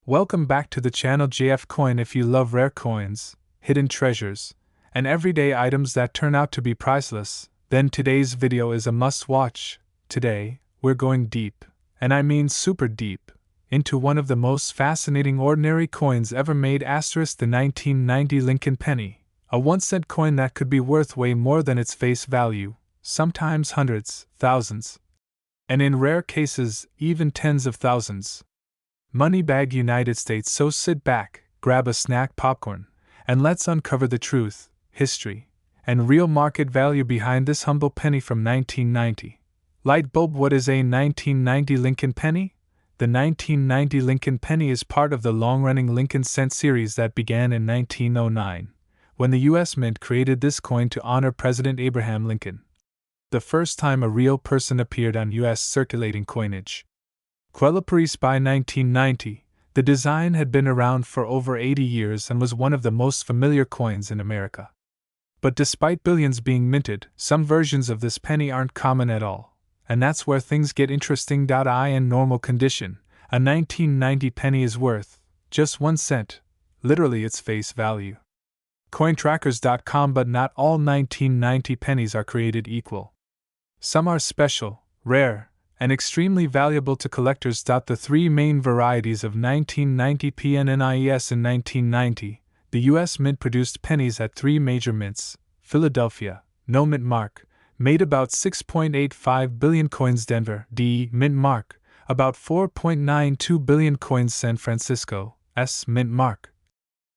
Welcome back to the channel JF Coin. If you love rare coins, hidden treasures, and everyday items that turn out to be priceless, then today's video is a must-watch. Today, we're going deep, and I mean super deep, into one of the most fascinating ordinary coins ever made, the 1990 Lincoln penny, a 1-cent coin that could be worth way more than its face value, sometimes hundreds, thousands, and in rare cases, even tens of thousands. Moneybag United States. So sit back, grab a snack, popcorn, and let's uncover the truth, history, and real market value behind this humble penny from 1990. Light bulb. What is a 1990 Lincoln penny? The 1990 Lincoln penny is part of the long-running Lincoln cent series that began in 1909, when the U.S. Mint created this coin to honor President Abraham Lincoln, the first time a real person appeared on U.S. circulating coinage. Paris. By 1990, the design had been around for over 80 years and was one of the most familiar coins in America. But despite billions being minted, some versions of this penny aren't common at all, and that's where things get interesting. In normal condition, a 1990 penny is worth just 1 cent, literally its face value. Cointrackers.com. But not all 1990 pennies are created equal. Some are special, rare, and extremely valuable to collectors. The three main varieties of 1990 PNNIES. In 1990, the U.S. Mint produced pennies at three major mints: Philadelphia, no mint mark, made about 6.85 billion coins; Denver, D mint mark, about 4.92 billion coins; San Francisco, S mint mark,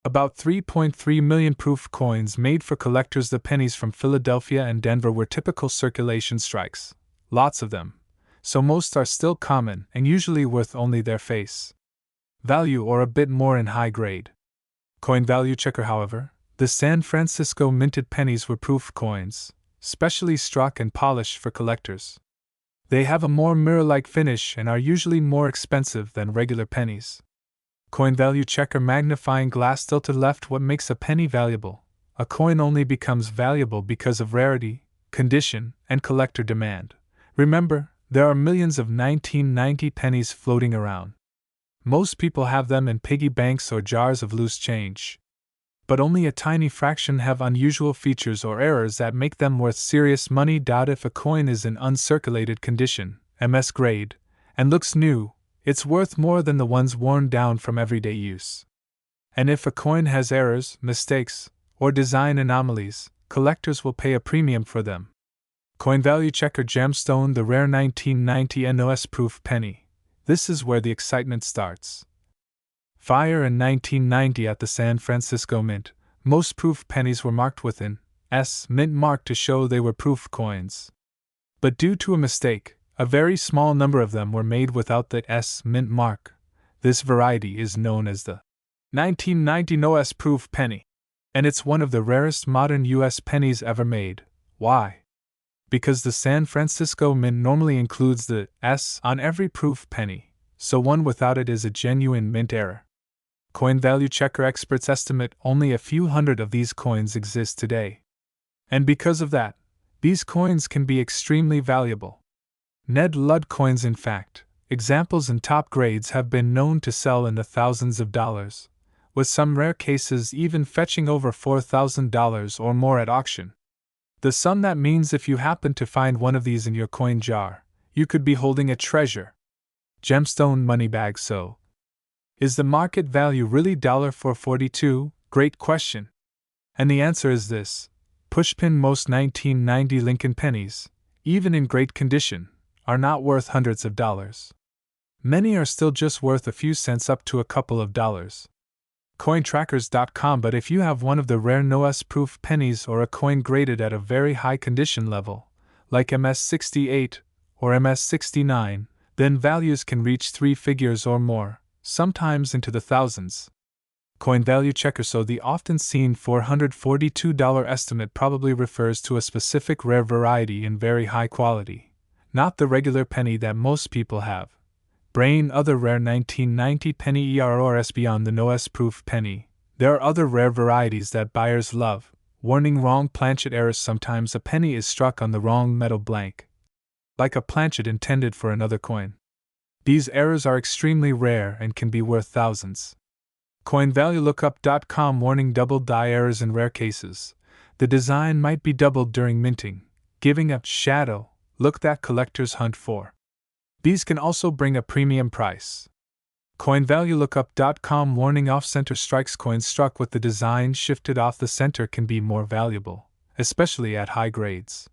about 3.3 million proof coins made for collectors. The pennies from Philadelphia and Denver were typical circulation strikes, lots of them, so most are still common and usually worth only their face value or a bit more in high grade. Coin value checker. However, the San Francisco minted pennies were proof coins, specially struck and polished for collectors. They have a more mirror-like finish and are usually more expensive than regular pennies. Coin value checker. Magnifying glass tilted left. What makes a penny valuable? A coin only becomes valuable because of rarity, condition, and collector demand. Remember, there are millions of 1990 pennies floating around. Most people have them in piggy banks or jars of loose change. But only a tiny fraction have unusual features or errors that make them worth serious money. If a coin is in uncirculated condition, MS grade, and looks new, it's worth more than the ones worn down from everyday use. And if a coin has errors, mistakes, or design anomalies, collectors will pay a premium for them. Coin value checker. Gemstone. The rare 1990 NOS proof penny. This is where the excitement starts. Fire. In 1990 at the San Francisco Mint, most proof pennies were marked with an S mint mark to show they were proof coins. But due to a mistake, a very small number of them were made without the S mint mark. This variety is known as the 1990 NOS proof penny, and it's one of the rarest modern U.S. pennies ever made. Why? Because the San Francisco Mint normally includes the S on every proof penny, so one without it is a genuine mint error. Coin value checker. Experts estimate only a few hundred of these coins exist today. And because of that, these coins can be extremely valuable. Ned Ludd coins. In fact, examples in top grades have been known to sell in the thousands of dollars, with some rare cases even fetching over $4,000 or more at auction. The sum that means if you happen to find one of these in your coin jar, you could be holding a treasure. Gemstone Moneybag. So, is the market value really $442? Great question. And the answer is this: pushpin. Most 1990 Lincoln pennies, even in great condition, are not worth hundreds of dollars. Many are still just worth a few cents up to a couple of dollars. Cointrackers.com. But if you have one of the rare NOS proof pennies or a coin graded at a very high condition level, like MS68 or MS69, then values can reach three figures or more, sometimes into the thousands. Coin value checker. So the often seen $442 estimate probably refers to a specific rare variety in very high quality, not the regular penny that most people have. Brain. Other rare 1990 penny ERORS. Beyond the NOS proof penny, there are other rare varieties that buyers love. Warning: wrong planchet errors. Sometimes a penny is struck on the wrong metal blank, like a planchet intended for another coin. These errors are extremely rare and can be worth thousands. CoinValueLookup.com warning: double die errors in rare cases. The design might be doubled during minting, giving a shadow look that collectors hunt for. These can also bring a premium price. CoinValueLookup.com warning: off-center strikes. Coins struck with the design shifted off the center can be more valuable, especially at high grades.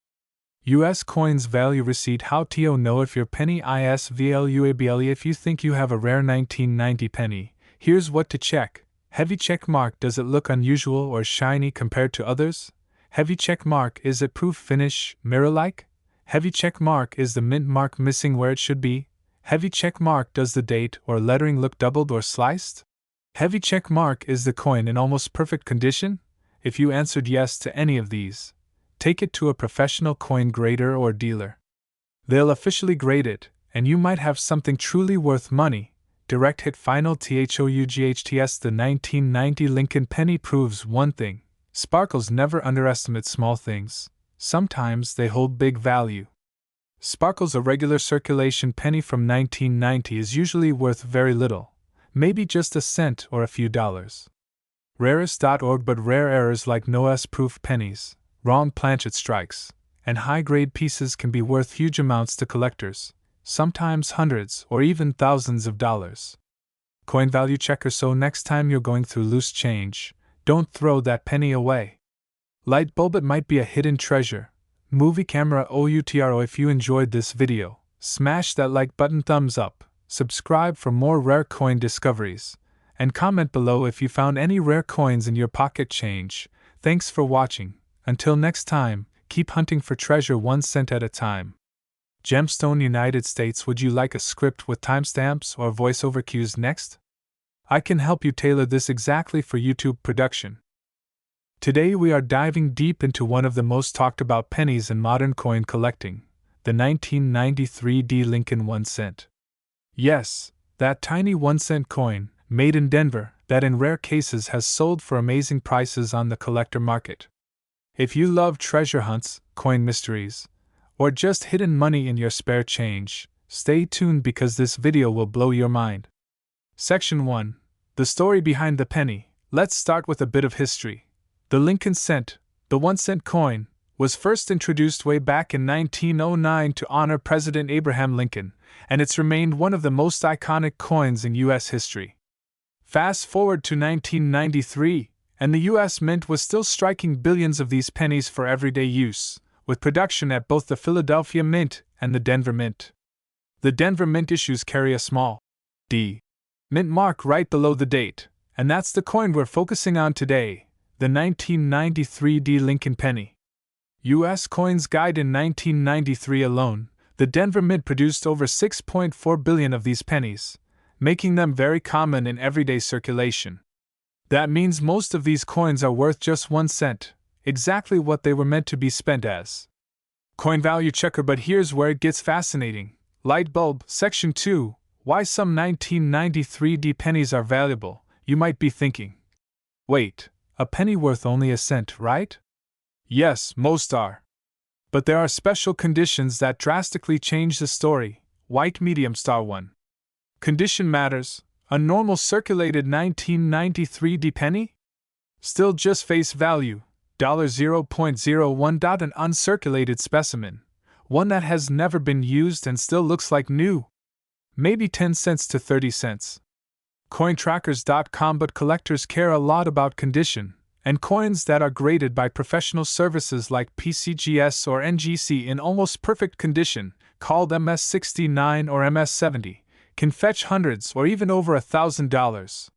U.S. Coins Value Receipt: how to know if your penny is valuable? If you think you have a rare 1990 penny, here's what to check. Heavy check mark: does it look unusual or shiny compared to others? Heavy check mark: is it proof finish, mirror-like? Heavy check mark: is the mint mark missing where it should be? Heavy check mark: does the date or lettering look doubled or sliced? Heavy check mark: is the coin in almost perfect condition? If you answered yes to any of these, take it to a professional coin grader or dealer. They'll officially grade it, and you might have something truly worth money. Direct hit final THOUGHTS. The 1990 Lincoln penny proves one thing: sparkles never underestimate small things. Sometimes they hold big value. Sparkles, a regular circulation penny from 1990, is usually worth very little, maybe just a cent or a few dollars. Rarest.org. But rare errors like no-s proof pennies, wrong planchet strikes, and high-grade pieces can be worth huge amounts to collectors, sometimes hundreds or even thousands of dollars. Coin value checker: so next time you're going through loose change, don't throw that penny away. Light bulb: it might be a hidden treasure. Movie camera OUTRO. If you enjoyed this video, smash that like button, thumbs up, subscribe for more rare coin discoveries, and comment below if you found any rare coins in your pocket change. Thanks for watching. Until next time, keep hunting for treasure 1 cent at a time. Gemstone United States: would you like a script with timestamps or voiceover cues next? I can help you tailor this exactly for YouTube production. Today we are diving deep into one of the most talked about pennies in modern coin collecting, the 1993 D Lincoln 1 cent. Yes, that tiny 1 cent coin, made in Denver, that in rare cases has sold for amazing prices on the collector market. If you love treasure hunts, coin mysteries, or just hidden money in your spare change, stay tuned because this video will blow your mind. Section 1. The story behind the penny. Let's start with a bit of history. The Lincoln cent, the 1 cent coin, was first introduced way back in 1909 to honor President Abraham Lincoln, and it's remained one of the most iconic coins in U.S. history. Fast forward to 1993, and the U.S. Mint was still striking billions of these pennies for everyday use, with production at both the Philadelphia Mint and the Denver Mint. The Denver Mint issues carry a small D Mint mark right below the date, and that's the coin we're focusing on today. The 1993 D Lincoln penny. U.S. Coins Guide: in 1993 alone, the Denver Mint produced over 6.4 billion of these pennies, making them very common in everyday circulation. That means most of these coins are worth just 1 cent, exactly what they were meant to be spent as. Coin value checker: but here's where it gets fascinating. Light bulb, Section 2. Why some 1993 D pennies are valuable, you might be thinking. Wait. A penny worth only a cent, right? Yes, most are. But there are special conditions that drastically change the story. White medium star 1. Condition matters. A normal circulated 1993 D penny? Still just face value, $0.01. An uncirculated specimen, one that has never been used and still looks like new. Maybe 10 cents to 30 cents. Cointrackers.com. But collectors care a lot about condition, and coins that are graded by professional services like PCGS or NGC in almost perfect condition, called MS69 or MS70, can fetch hundreds or even over $1,000.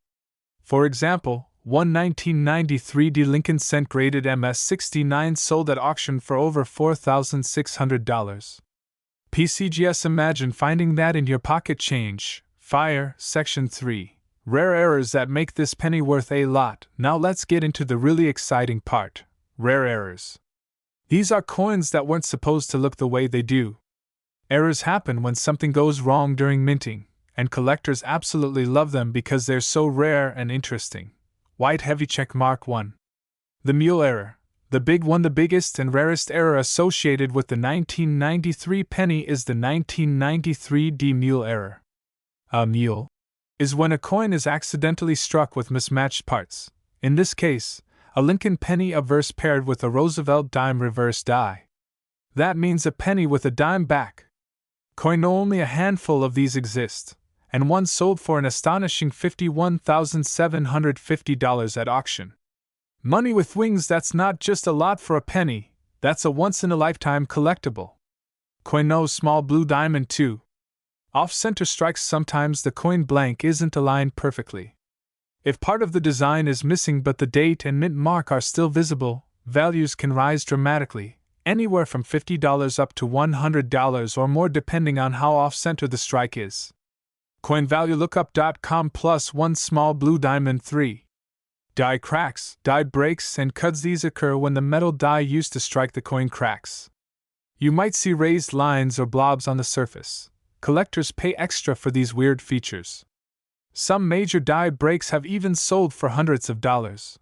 For example, one 1993 D Lincoln cent graded MS69 sold at auction for over $4,600. PCGS: imagine finding that in your pocket change. Fire, Section 3. Rare errors that make this penny worth a lot. Now let's get into the really exciting part. Rare errors. These are coins that weren't supposed to look the way they do. Errors happen when something goes wrong during minting, and collectors absolutely love them because they're so rare and interesting. White heavy check mark 1. The mule error. The big one, the biggest and rarest error associated with the 1993 penny is the 1993 D mule error. A mule is when a coin is accidentally struck with mismatched parts. In this case, a Lincoln penny obverse paired with a Roosevelt dime reverse die. That means a penny with a dime back. Coin only a handful of these exist, and one sold for an astonishing $51,750 at auction. Money with wings, that's not just a lot for a penny, that's a once-in-a-lifetime collectible. Coin no small blue diamond 2. Off-center strikes. Sometimes the coin blank isn't aligned perfectly. If part of the design is missing but the date and mint mark are still visible, values can rise dramatically, anywhere from $50 up to $100 or more depending on how off-center the strike is. CoinValueLookup.com plus 1 small blue diamond 3. Die cracks, die breaks, and cuts. These occur when the metal die used to strike the coin cracks. You might see raised lines or blobs on the surface. Collectors pay extra for these weird features. Some major die breaks have even sold for hundreds of dollars.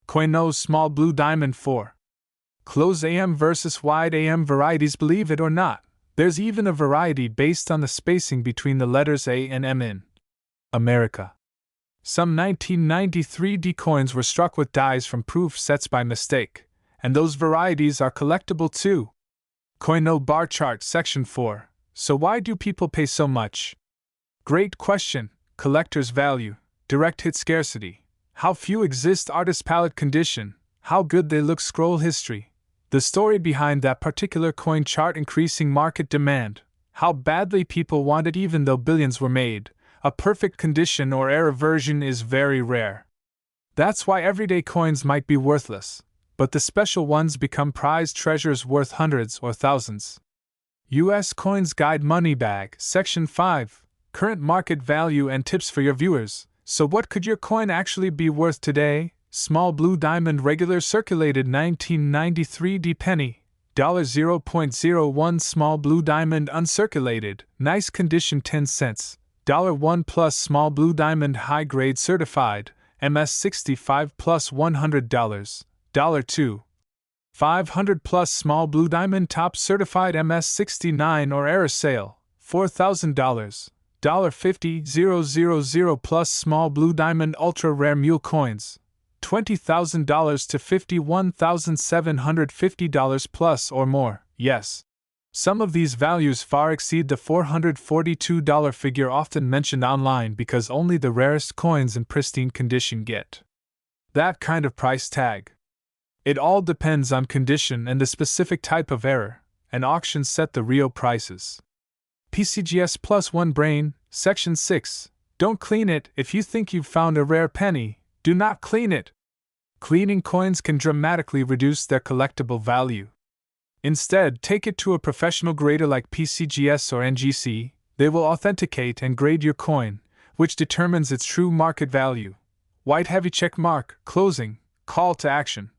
Coin no small blue diamond 4. Close AM versus wide AM varieties. Believe it or not, there's even a variety based on the spacing between the letters A and M in America. Some 1993 D coins were struck with dies from proof sets by mistake, and those varieties are collectible too. Coin no bar chart section 4. So why do people pay so much? Great question. Collector's value, direct hit scarcity, how few exist, artist palette condition, how good they look, scroll history, the story behind that particular coin chart, increasing market demand, how badly people want it even though billions were made, a perfect condition or error version is very rare. That's why everyday coins might be worthless, but the special ones become prized treasures worth hundreds or thousands. U.S. Coins Guide Money Bag, Section 5. Current market value and tips for your viewers. So what could your coin actually be worth today? Small blue diamond regular circulated 1993 D penny, $0.01 small blue diamond uncirculated, nice condition 10 cents, $1 plus small blue diamond high grade certified, MS65 plus $100, $2. 500 plus small blue diamond top certified MS69 or error sale, $4,000. $50,000 plus small blue diamond ultra rare mule coins, $20,000 to $51,750 plus or more. Yes, some of these values far exceed the $442 figure often mentioned online because only the rarest coins in pristine condition get that kind of price tag. It all depends on condition and the specific type of error, and auctions set the real prices. PCGS plus 1 brain, Section 6. Don't clean it. If you think you've found a rare penny, do not clean it. Cleaning coins can dramatically reduce their collectible value. Instead, take it to a professional grader like PCGS or NGC. They will authenticate and grade your coin, which determines its true market value. White heavy check mark, closing, call to action.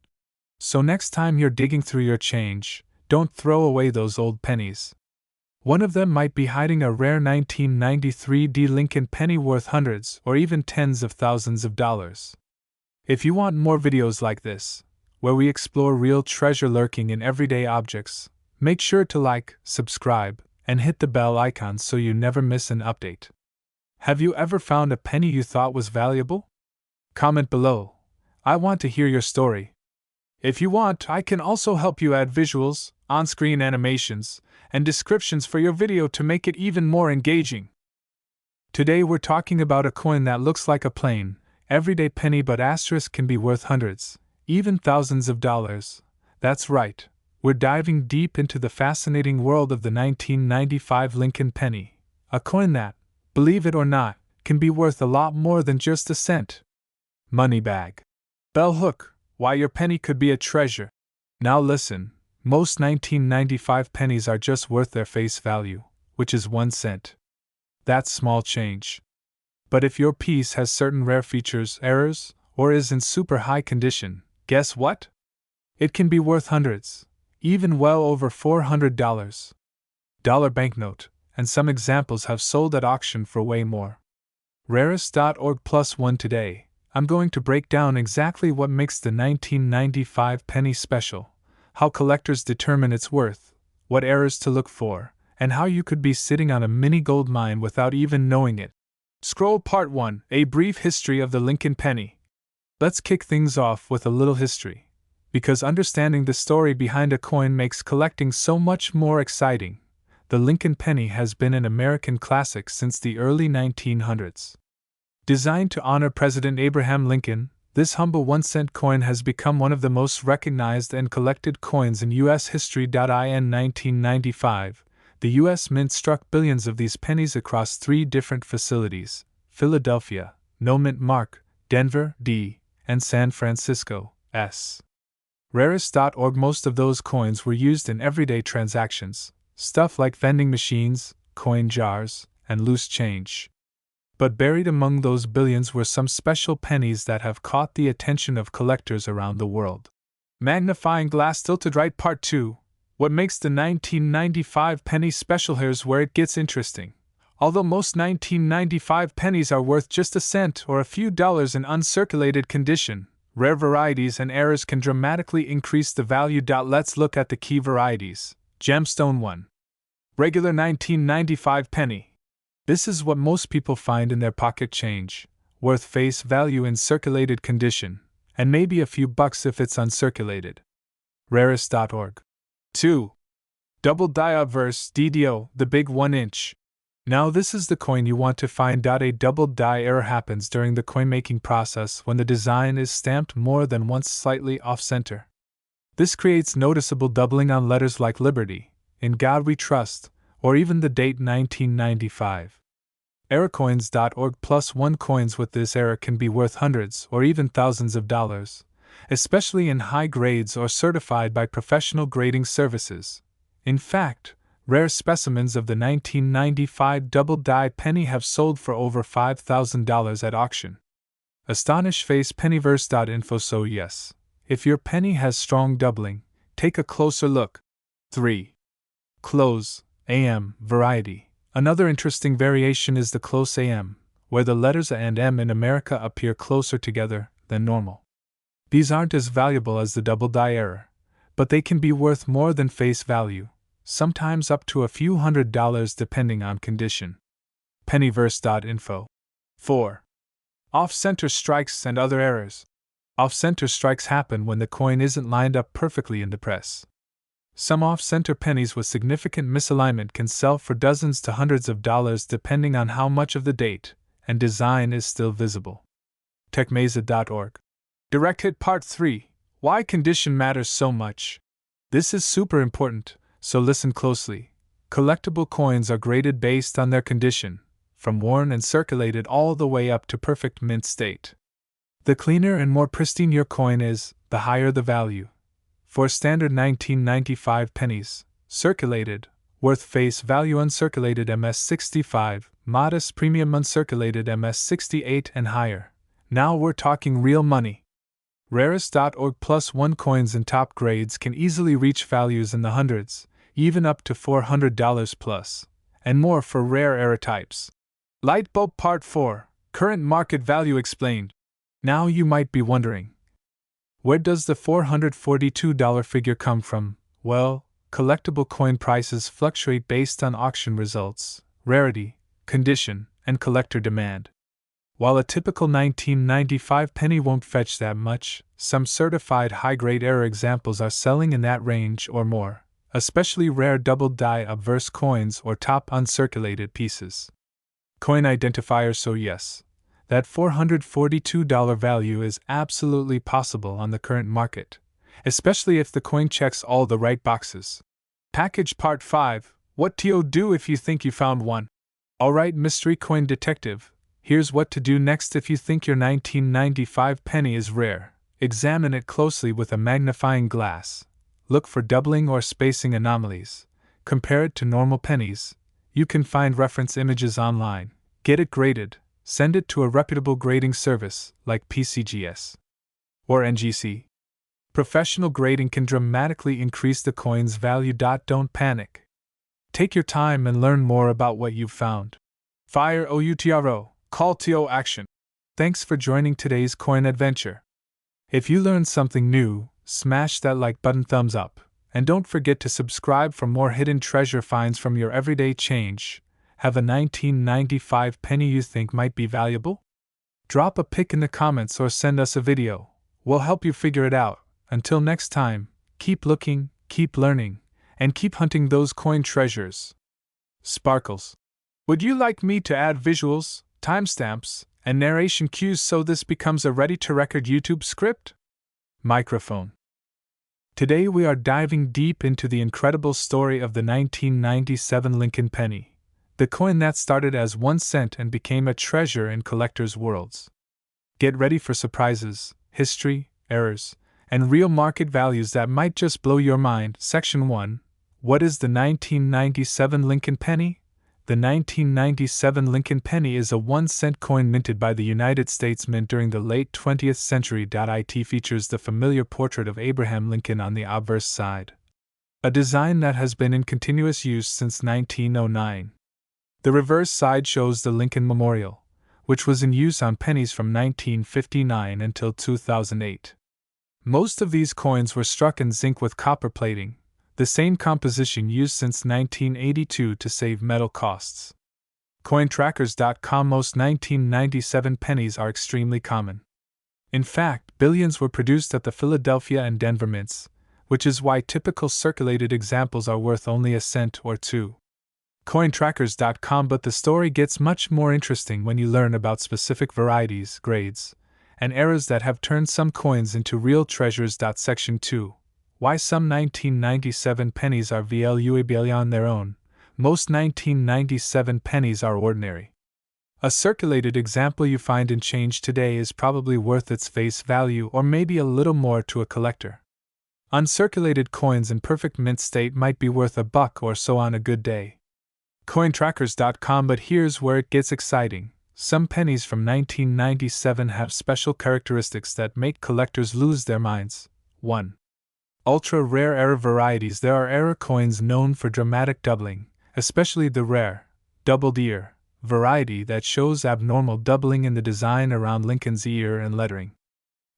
So next time you're digging through your change, don't throw away those old pennies. One of them might be hiding a rare 1993 D Lincoln penny worth hundreds or even tens of thousands of dollars. If you want more videos like this, where we explore real treasure lurking in everyday objects, make sure to like, subscribe, and hit the bell icon so you never miss an update. Have you ever found a penny you thought was valuable? Comment below. I want to hear your story. If you want, I can also help you add visuals, on-screen animations, and descriptions for your video to make it even more engaging. Today we're talking about a coin that looks like a plain, everyday penny but asterisk can be worth hundreds, even thousands of dollars. That's right, we're diving deep into the fascinating world of the 1995 Lincoln penny, a coin that, believe it or not, can be worth a lot more than just a cent. Money bag. Bell hook, why your penny could be a treasure. Now listen. Most 1995 pennies are just worth their face value, which is 1 cent. That's small change. But if your piece has certain rare features, errors, or is in super high condition, guess what? It can be worth hundreds, even well over $400. Dollar banknote, and some examples have sold at auction for way more. Rarest.org plus 1 today, I'm going to break down exactly what makes the 1995 penny special, how collectors determine its worth, what errors to look for, and how you could be sitting on a mini gold mine without even knowing it. Scroll Part 1: A Brief History of the Lincoln Penny. Let's kick things off with a little history, because understanding the story behind a coin makes collecting so much more exciting. The Lincoln penny has been an American classic since the early 1900s. Designed to honor President Abraham Lincoln, this humble 1-cent coin has become one of the most recognized and collected coins in U.S. history. In 1995, the U.S. Mint struck billions of these pennies across 3 different facilities: Philadelphia, No Mint Mark, Denver, D., and San Francisco, S. Rarest.org. Most of those coins were used in everyday transactions, stuff like vending machines, coin jars, and loose change. But buried among those billions were some special pennies that have caught the attention of collectors around the world. Magnifying Glass Tilted Right Part 2: What makes the 1995 penny special? Here's where it gets interesting. Although most 1995 pennies are worth just a cent or a few dollars in uncirculated condition, rare varieties and errors can dramatically increase the value. Let's look at the key varieties. Gemstone 1. Regular 1995 penny. This is what most people find in their pocket change, worth face value in circulated condition, and maybe a few bucks if it's uncirculated. Rarest.org. 2. Double Die Obverse DDO, the big 1-inch. Now this is the coin you want to find. A double die error happens during the coin-making process when the design is stamped more than once slightly off-center. This creates noticeable doubling on letters like Liberty, In God We Trust, or even the date 1995. Errorcoins.org +1 coins with this error can be worth hundreds or even thousands of dollars, especially in high grades or certified by professional grading services. In fact, rare specimens of the 1995 double die penny have sold for over $5,000 at auction. Astonish Face Pennyverse.info. So yes, if your penny has strong doubling, take a closer look. 3. Close AM variety. Another interesting variation is the close AM, where the letters A and M in America appear closer together than normal. These aren't as valuable as the double die error, but they can be worth more than face value, sometimes up to a few $100s depending on condition. Pennyverse.info. 4. Off-center strikes and other errors. Off-center strikes happen when the coin isn't lined up perfectly in the press. Some off-center pennies with significant misalignment can sell for dozens to hundreds of dollars depending on how much of the date and design is still visible. Techmesa.org. Direct Hit Part 3: Why Condition Matters So Much. This is super important, so listen closely. Collectible coins are graded based on their condition, from worn and circulated all the way up to perfect mint state. The cleaner and more pristine your coin is, the higher the value. For standard 1995 pennies, circulated, worth face value uncirculated MS65, modest premium uncirculated MS68 and higher. Now we're talking real money. Rarest.org +1 coins in top grades can easily reach values in the hundreds, even up to $400 plus, and more for rare error types. Lightbulb Part 4: Current Market Value Explained. Now you might be wondering, where does the $442 figure come from? Well, collectible coin prices fluctuate based on auction results, rarity, condition, and collector demand. While a typical 1995 penny won't fetch that much, some certified high-grade error examples are selling in that range or more, especially rare double die obverse coins or top uncirculated pieces. Coin identifier. So yes, that $442 value is absolutely possible on the current market, especially if the coin checks all the right boxes. Package Part 5: What to do if you think you found one. Alright, mystery coin detective, here's what to do next. If you think your 1995 penny is rare, examine it closely with a magnifying glass. Look for doubling or spacing anomalies. Compare it to normal pennies. You can find reference images online. Get it graded. Send it to a reputable grading service like PCGS or NGC. Professional grading can dramatically increase the coin's value. Don't panic. Take your time and learn more about what you've found. Fire OUTRO, call to action. Thanks for joining today's coin adventure. If you learned something new, smash that like button, thumbs up, and don't forget to subscribe for more hidden treasure finds from your everyday change. Have a 1995 penny you think might be valuable? Drop a pic in the comments or send us a video. We'll help you figure it out. Until next time, keep looking, keep learning, and keep hunting those coin treasures. Sparkles. Would you like me to add visuals, timestamps, and narration cues so this becomes a ready-to-record YouTube script? Microphone. Today we are diving deep into the incredible story of the 1997 Lincoln penny, the coin that started as 1 cent and became a treasure in collectors' worlds. Get ready for surprises, history, errors, and real market values that might just blow your mind. Section 1. What is the 1997 Lincoln penny? The 1997 Lincoln penny is a 1 cent coin minted by the United States Mint during the late 20th century. It features the familiar portrait of Abraham Lincoln on the obverse side, a design that has been in continuous use since 1909. The reverse side shows the Lincoln Memorial, which was in use on pennies from 1959 until 2008. Most of these coins were struck in zinc with copper plating, the same composition used since 1982 to save metal costs. Cointrackers.com. Most 1997 pennies are extremely common. In fact, billions were produced at the Philadelphia and Denver mints, which is why typical circulated examples are worth only a cent or two. Cointrackers.com. But the story gets much more interesting when you learn about specific varieties, grades, and eras that have turned some coins into real treasures. Section 2. Why some 1997 pennies are valuable on their own. Most 1997 pennies are ordinary. A circulated example you find in change today is probably worth its face value or maybe a little more to a collector. Uncirculated coins in perfect mint state might be worth $1 or so on a good day. Cointrackers.com. But here's where it gets exciting. Some pennies from 1997 have special characteristics that make collectors lose their minds. 1. Ultra-rare error varieties. There are error coins known for dramatic doubling, especially the rare, doubled ear, variety that shows abnormal doubling in the design around Lincoln's ear and lettering.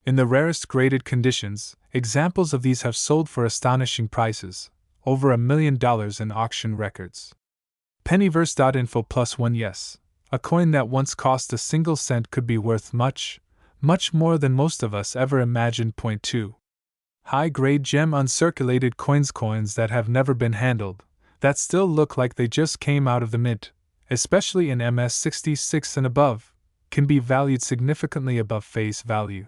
In the rarest graded conditions, examples of these have sold for astonishing prices, over $1 million in auction records. Pennyverse.info +1. Yes, a coin that once cost a single cent could be worth much, much more than most of us ever imagined. 2. High-grade gem uncirculated coins that have never been handled, that still look like they just came out of the mint, especially in MS66 and above, can be valued significantly above face value.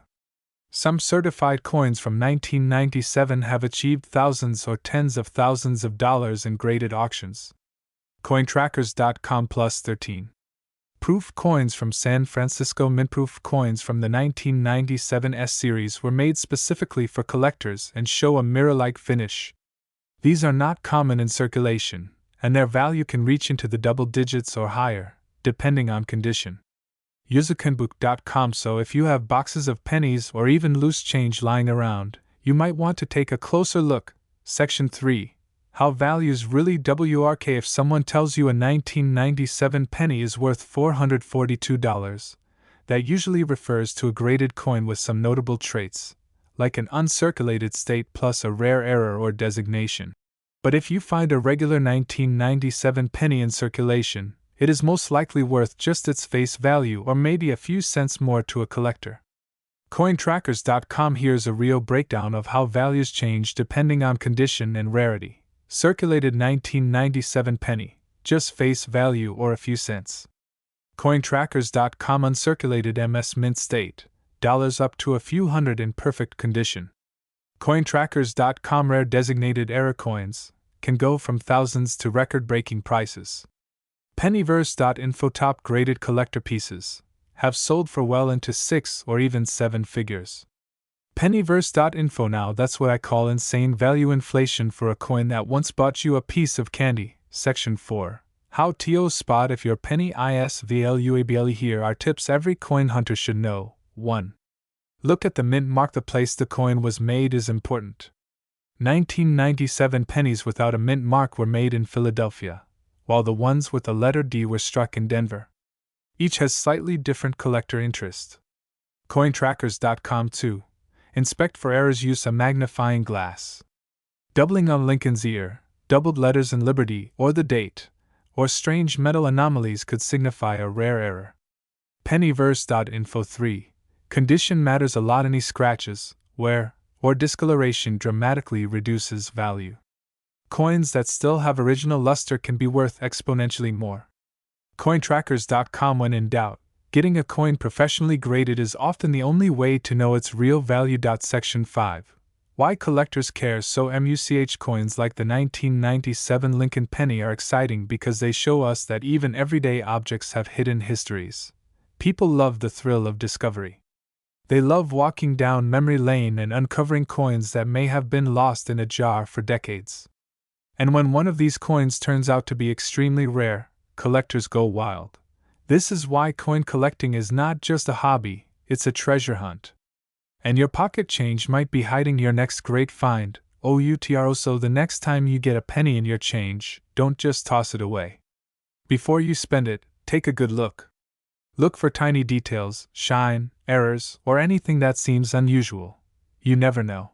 Some certified coins from 1997 have achieved thousands or tens of thousands of dollars in graded auctions. Cointrackers.com +13. Proof coins from San Francisco Mint. Proof coins from the 1997 S series were made specifically for collectors and show a mirror-like finish. These are not common in circulation, and their value can reach into the double digits or higher, depending on condition. Usaconbook.com. So if you have boxes of pennies or even loose change lying around, you might want to take a closer look. Section 3. How values really work. If someone tells you a 1997 penny is worth $442, that usually refers to a graded coin with some notable traits, like an uncirculated state plus a rare error or designation. But if you find a regular 1997 penny in circulation, it is most likely worth just its face value or maybe a few cents more to a collector. Cointrackers.com. Here's a real breakdown of how values change depending on condition and rarity. Circulated 1997 penny, just face value or a few cents. Cointrackers.com. Uncirculated MS mint state, dollars up to a few hundred in perfect condition. Cointrackers.com. Rare designated error coins can go from thousands to record-breaking prices. Pennyverse.info. Top graded collector pieces have sold for well into 6 or even 7 figures. Pennyverse.info. Now that's what I call insane value inflation for a coin that once bought you a piece of candy. Section 4. How to spot if your penny is valuable. Here are tips every coin hunter should know. 1. Look at the mint mark. The place the coin was made is important. 1997 pennies without a mint mark were made in Philadelphia, while the ones with the letter D were struck in Denver. Each has slightly different collector interest. Cointrackers.com. 2. Inspect for errors. Use a magnifying glass. Doubling on Lincoln's ear, doubled letters in Liberty or the date, or strange metal anomalies could signify a rare error. Pennyverse.info 3. Condition matters a lot. Any scratches, wear, or discoloration dramatically reduces value. Coins that still have original luster can be worth exponentially more. Cointrackers.com. When in doubt, getting a coin professionally graded is often the only way to know its real value. Section 5. Why collectors care. So MUCH coins like the 1997 Lincoln penny are exciting because they show us that even everyday objects have hidden histories. People love the thrill of discovery. They love walking down memory lane and uncovering coins that may have been lost in a jar for decades. And when one of these coins turns out to be extremely rare, collectors go wild. This is why coin collecting is not just a hobby, it's a treasure hunt. And your pocket change might be hiding your next great find, OUTRO. So the next time you get a penny in your change, don't just toss it away. Before you spend it, take a good look. Look for tiny details, shine, errors, or anything that seems unusual. You never know.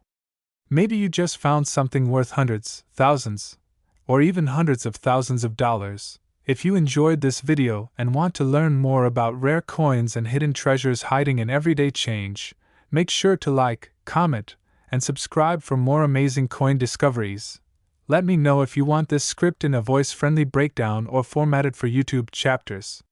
Maybe you just found something worth hundreds, thousands, or even hundreds of thousands of dollars. If you enjoyed this video and want to learn more about rare coins and hidden treasures hiding in everyday change, make sure to like, comment, and subscribe for more amazing coin discoveries. Let me know if you want this script in a voice-friendly breakdown or formatted for YouTube chapters.